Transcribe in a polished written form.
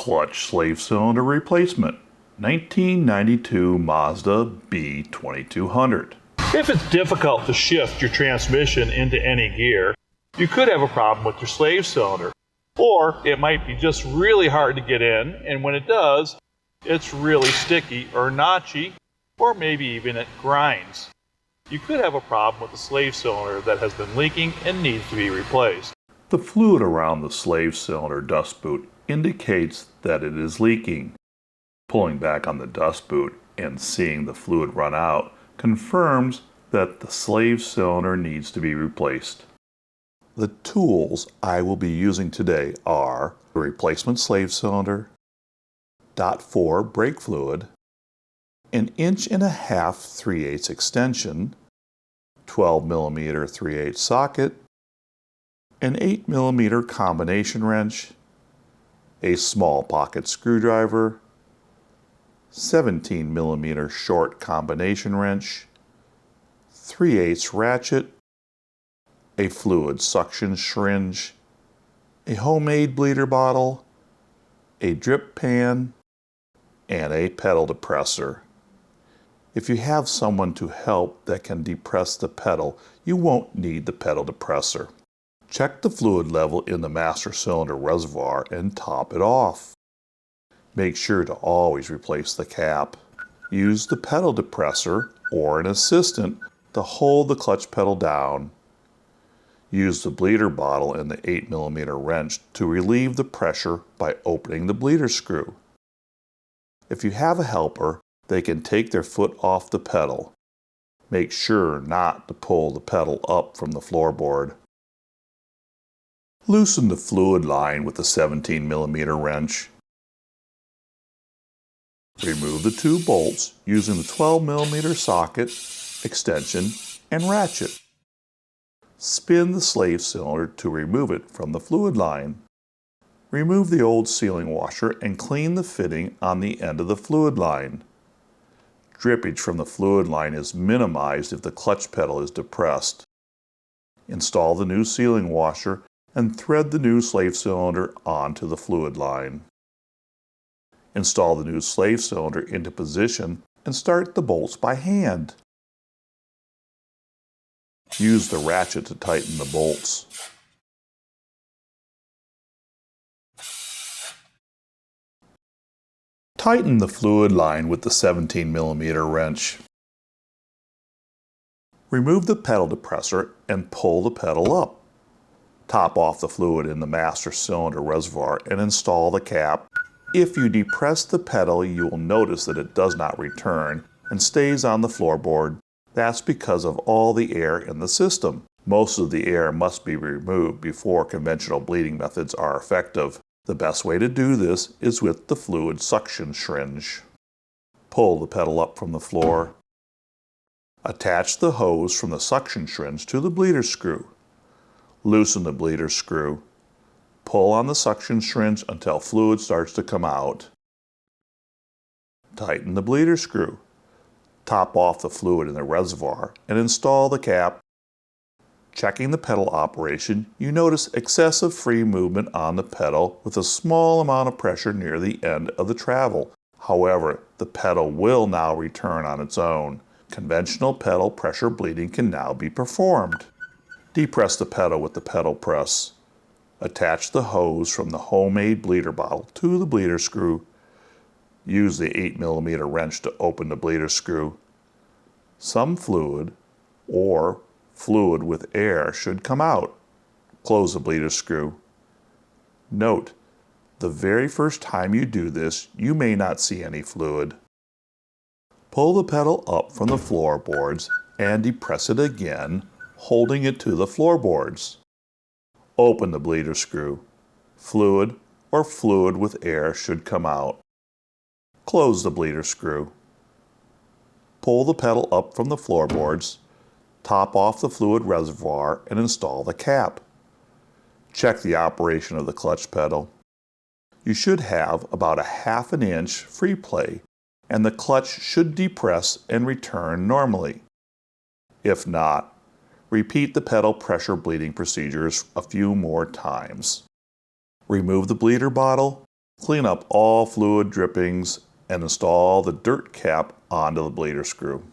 Clutch slave cylinder replacement, 1992 Mazda B2200. If it's difficult to shift your transmission into any gear, you could have a problem with your slave cylinder. Or it might be just really hard to get in, and when it does, it's really sticky or notchy, or maybe even it grinds. You could have a problem with the slave cylinder that has been leaking and needs to be replaced. The fluid around the slave cylinder dust boot indicates that it is leaking. Pulling back on the dust boot and seeing the fluid run out confirms that the slave cylinder needs to be replaced. The tools I will be using today are the replacement slave cylinder, .4 brake fluid, an 1.5" 3/8 extension, 12mm 3/8 socket, an 8mm combination wrench, a small pocket screwdriver, 17mm short combination wrench, 3/8 ratchet, a fluid suction syringe, a homemade bleeder bottle, a drip pan, and a pedal depressor. If you have someone to help that can depress the pedal, you won't need the pedal depressor. Check the fluid level in the master cylinder reservoir and top it off. Make sure to always replace the cap. Use the pedal depressor or an assistant to hold the clutch pedal down. Use the bleeder bottle and the 8mm wrench to relieve the pressure by opening the bleeder screw. If you have a helper, they can take their foot off the pedal. Make sure not to pull the pedal up from the floorboard. Loosen the fluid line with the 17mm wrench. Remove the two bolts using the 12mm socket, extension, and ratchet. Spin the slave cylinder to remove it from the fluid line. Remove the old sealing washer and clean the fitting on the end of the fluid line. Drippage from the fluid line is minimized if the clutch pedal is depressed. Install the new sealing washer and thread the new slave cylinder onto the fluid line. Install the new slave cylinder into position and start the bolts by hand. Use the ratchet to tighten the bolts. Tighten the fluid line with the 17mm wrench. Remove the pedal depressor and pull the pedal up. Top off the fluid in the master cylinder reservoir and install the cap. If you depress the pedal, you will notice that it does not return and stays on the floorboard. That's because of all the air in the system. Most of the air must be removed before conventional bleeding methods are effective. The best way to do this is with the fluid suction syringe. Pull the pedal up from the floor. Attach the hose from the suction syringe to the bleeder screw. Loosen the bleeder screw. Pull on the suction syringe until fluid starts to come out. Tighten the bleeder screw. Top off the fluid in the reservoir and install the cap. Checking the pedal operation, you notice excessive free movement on the pedal with a small amount of pressure near the end of the travel. However, the pedal will now return on its own. Conventional pedal pressure bleeding can now be performed. Depress the pedal with the pedal press. Attach the hose from the homemade bleeder bottle to the bleeder screw. Use the 8mm wrench to open the bleeder screw. Some fluid or fluid with air should come out. Close the bleeder screw. Note, the very first time you do this, you may not see any fluid. Pull the pedal up from the floorboards and depress it again, holding it to the floorboards. Open the bleeder screw. Fluid or fluid with air should come out. Close the bleeder screw. Pull the pedal up from the floorboards, top off the fluid reservoir and install the cap. Check the operation of the clutch pedal. You should have about a 1/2 inch free play and the clutch should depress and return normally. If not, repeat the pedal pressure bleeding procedures a few more times. Remove the bleeder bottle, Clean up all fluid drippings and install the dirt cap onto the bleeder screw.